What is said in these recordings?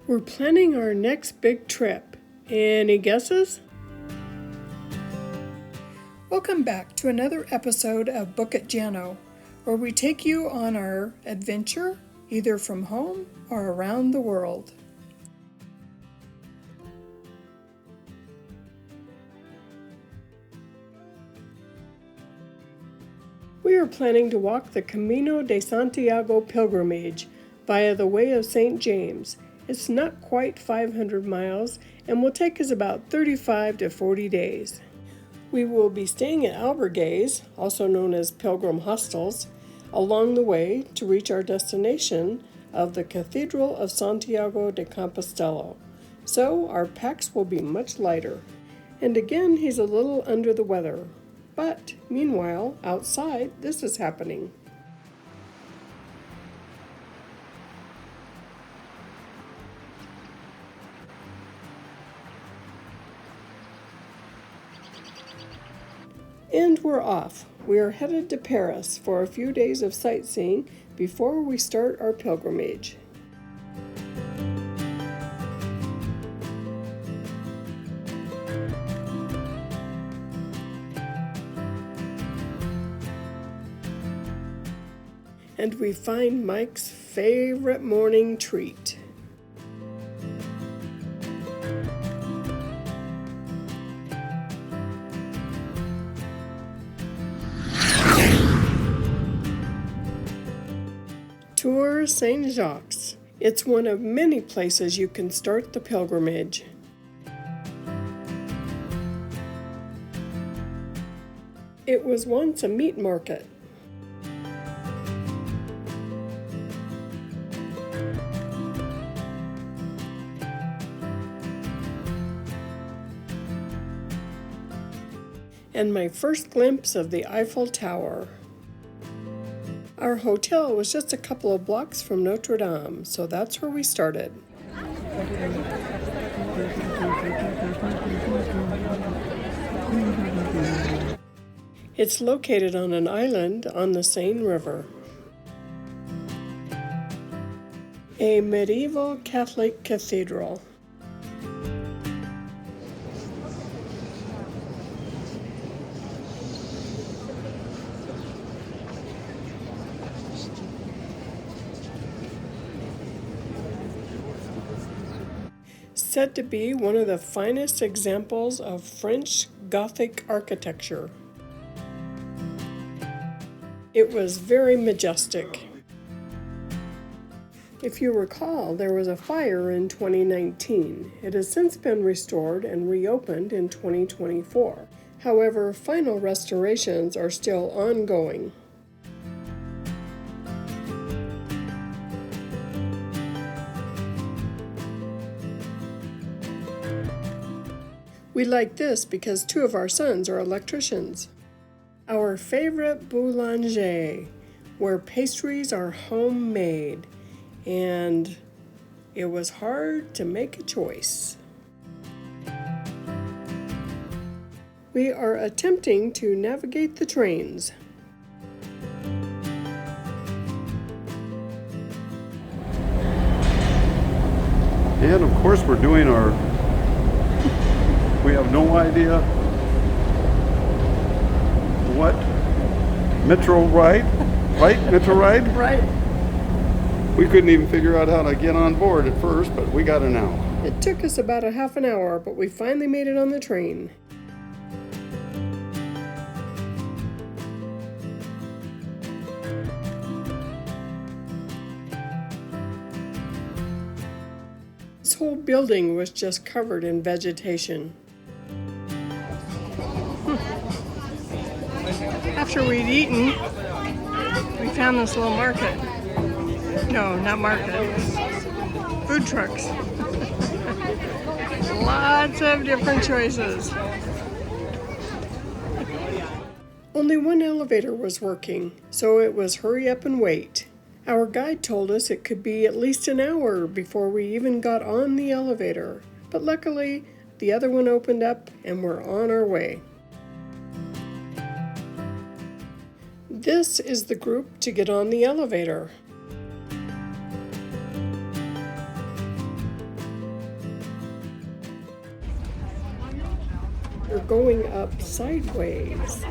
We're planning our next big trip. Any guesses? Welcome back to another episode of Book at Janno, where we take you on our adventure, either from home or around the world. We are planning to walk the Camino de Santiago pilgrimage via the Way of St. James. It's not quite 500 miles and will take us about 35 to 40 days. We will be staying at albergues, also known as pilgrim hostels, along the way to reach our destination of the Cathedral of Santiago de Compostela. So our packs will be much lighter. And again, he's a little under the weather. But meanwhile, outside, this is happening. And we're off. We are headed to Paris for a few days of sightseeing before we start our pilgrimage. And we find Mike's favorite morning treat. Tour Saint-Jacques. It's one of many places you can start the pilgrimage. It was once a meat market. And my first glimpse of the Eiffel Tower. Our hotel was just a couple of blocks from Notre Dame, so that's where we started. It's located on an island on the Seine River. A medieval Catholic cathedral. Said to be one of the finest examples of French Gothic architecture. It was very majestic. If you recall, there was a fire in 2019. It has since been restored and reopened in 2024. However, final restorations are still ongoing. We like this because two of our sons are electricians. Our favorite boulanger, where pastries are homemade, and it was hard to make a choice. We are attempting to navigate the trains. And of course we're doing we have no idea what Metro ride, right? Metro ride? Right. We couldn't even figure out how to get on board at first, but we got it now. It took us about a half an hour, but we finally made it on the train. This whole building was just covered in vegetation. After we'd eaten, we found this little market. No, not market. Food trucks. Lots of different choices. Only one elevator was working, so it was hurry up and wait. Our guide told us it could be at least an hour before we even got on the elevator, but luckily the other one opened up and we're on our way. This is the group to get on the elevator. You're going up sideways.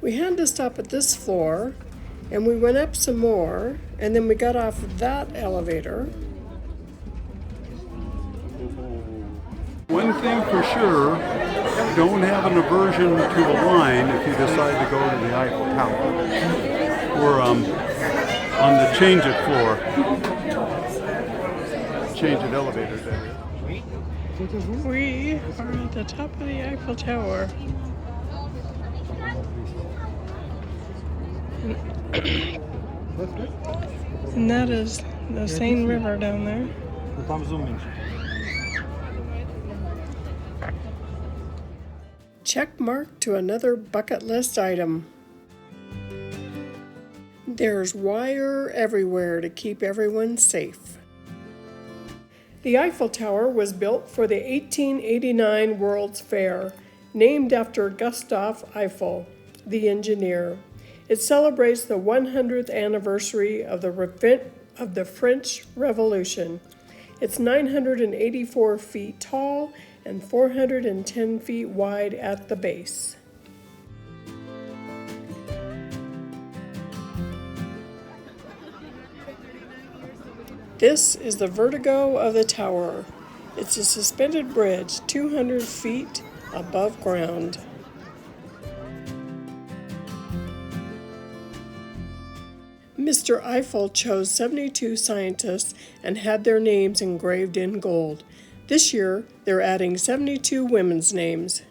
We had to stop at this floor, and we went up some more, and then we got off that elevator. One thing for sure, don't have an aversion to the line if you decide to go to the Eiffel Tower. We're on the change it floor. Change it elevator there. We are at the top of the Eiffel Tower. And that is the Seine River down there. Check mark to another bucket list item. There's wire everywhere to keep everyone safe. The Eiffel Tower was built for the 1889 World's Fair, named after Gustave Eiffel, the engineer. It celebrates the 100th anniversary of the French Revolution. It's 984 feet tall and 410 feet wide at the base. This is the vertigo of the tower. It's a suspended bridge 200 feet above ground. Mr. Eiffel chose 72 scientists and had their names engraved in gold. This year, they're adding 72 women's names.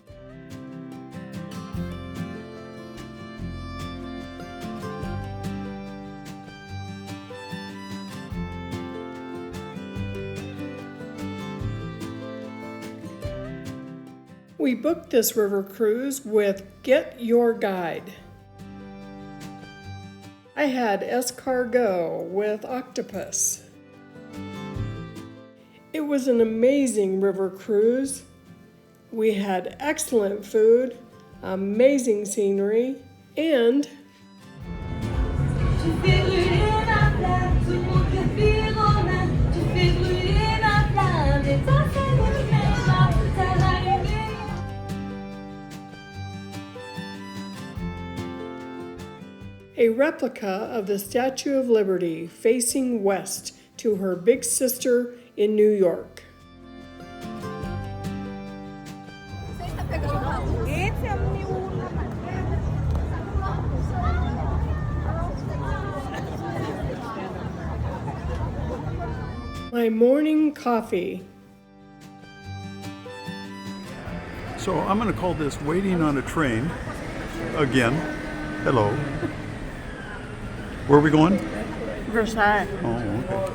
We booked this river cruise with Get Your Guide. I had escargot with octopus. It was an amazing river cruise. We had excellent food, amazing scenery, and a replica of the Statue of Liberty facing west to her big sister in New York. My morning coffee. So I'm going to call this waiting on a train again. Hello. Where are we going? Versailles. Oh, okay.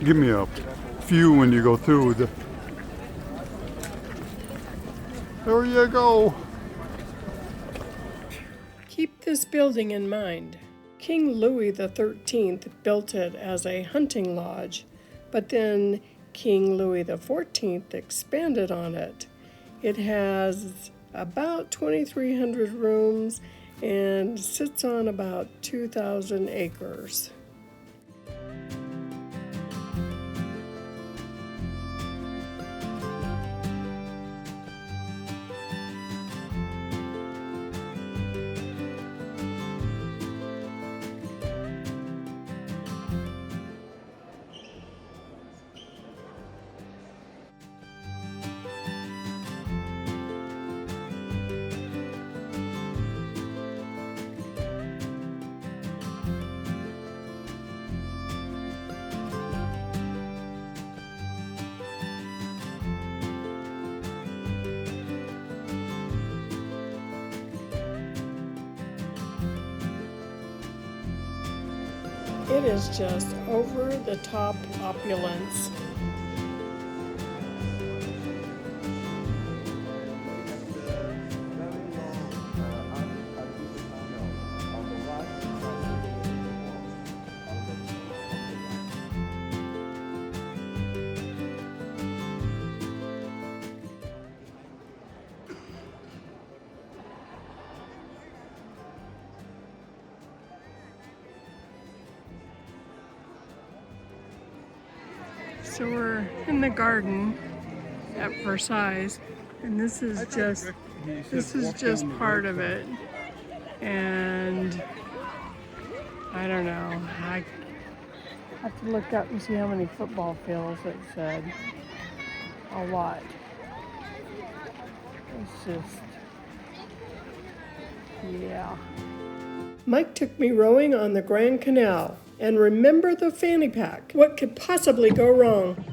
Give me a few when you go through the... There you go. Keep this building in mind. King Louis XIII built it as a hunting lodge, but then King Louis XIV expanded on it. It has about 2,300 rooms and sits on about 2,000 acres. It is just over-the-top opulence. So we're in the garden at Versailles, and this is just part of it. And I don't know. I have to look up and see how many football fields it said. A lot. It's just, yeah. Mike took me rowing on the Grand Canal. And remember the fanny pack. What could possibly go wrong?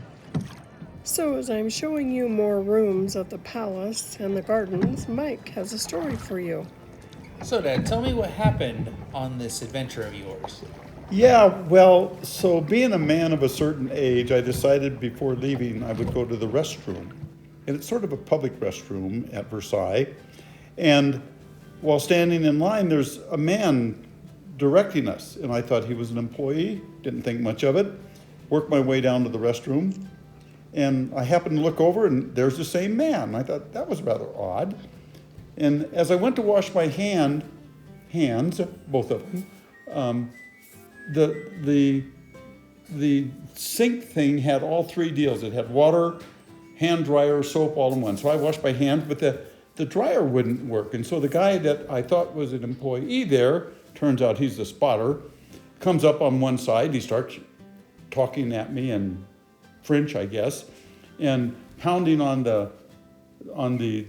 So as I'm showing you more rooms of the palace and the gardens, Mike has a story for you. So, Dad, tell me what happened on this adventure of yours. Yeah, well, so being a man of a certain age, I decided before leaving I would go to the restroom. And it's sort of a public restroom at Versailles. And while standing in line, there's a man directing us. And I thought he was an employee, didn't think much of it. Worked my way down to the restroom. And I happened to look over and there's the same man. I thought that was rather odd. And as I went to wash my hands, both of them, the sink thing had all three deals. It had water, hand dryer, soap all in one. So I washed my hands, but the dryer wouldn't work. And so the guy that I thought was an employee there, turns out he's the spotter, comes up on one side. He starts talking at me in French, I guess, and pounding on the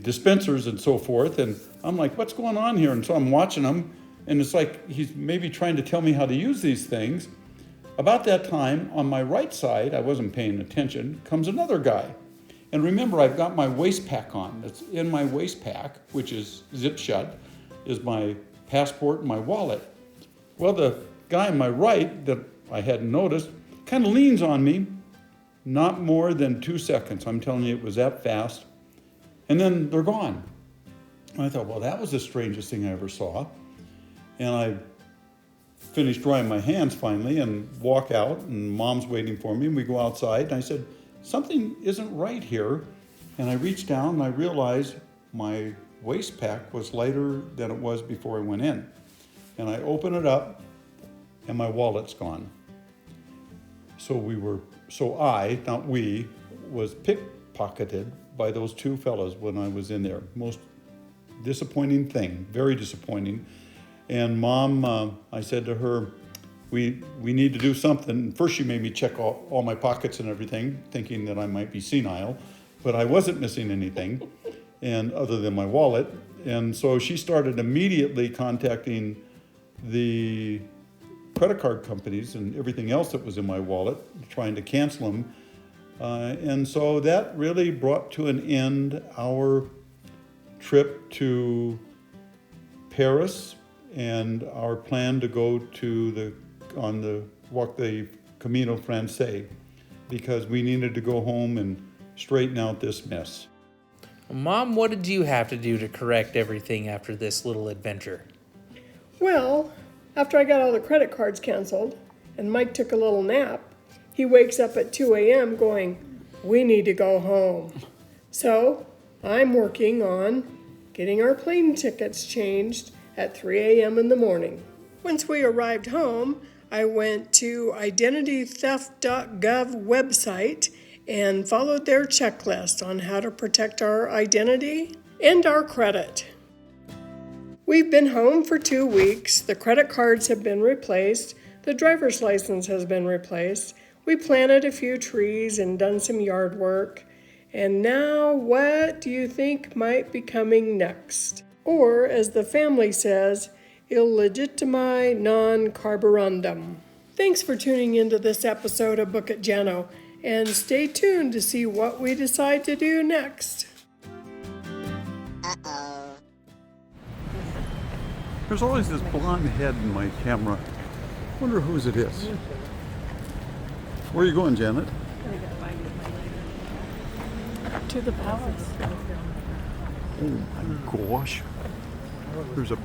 dispensers and so forth. And I'm like, what's going on here? And so I'm watching him, and it's like he's maybe trying to tell me how to use these things. About that time, on my right side, I wasn't paying attention, comes another guy. And remember, I've got my waist pack on. That's in my waist pack, which is zip shut, is my passport and my wallet. Well, the guy on my right that I hadn't noticed kind of leans on me, not more than 2 seconds. I'm telling you, it was that fast. And then they're gone. And I thought, well, that was the strangest thing I ever saw. And I finished drying my hands finally and walk out, and Mom's waiting for me, and we go outside, and I said, something isn't right here. And I reached down and I realized my waist pack was lighter than it was before I went in. And I open it up and my wallet's gone. So I, not we, was pickpocketed by those two fellas when I was in there. Most disappointing thing, very disappointing. And Mom, I said to her, we need to do something. First she made me check all my pockets and everything, thinking that I might be senile, but I wasn't missing anything, and other than my wallet. And so she started immediately contacting the credit card companies and everything else that was in my wallet, trying to cancel them. And so that really brought to an end our trip to Paris and our plan to go to walk the Camino Francais, because we needed to go home and straighten out this mess. Mom, what did you have to do to correct everything after this little adventure? Well, after I got all the credit cards canceled and Mike took a little nap, he wakes up at 2 a.m. going, we need to go home. So I'm working on getting our plane tickets changed at 3 a.m. in the morning. Once we arrived home, I went to identitytheft.gov website and followed their checklist on how to protect our identity and our credit. We've been home for 2 weeks. The credit cards have been replaced. The driver's license has been replaced. We planted a few trees and done some yard work. And now what do you think might be coming next? Or, as the family says, illegitimi non carborundum. Thanks for tuning into this episode of Book at Janno, and stay tuned to see what we decide to do next. There's always this blonde head in my camera. Wonder whose it is. Where are you going, Janet? To the palace. Oh my gosh. There's a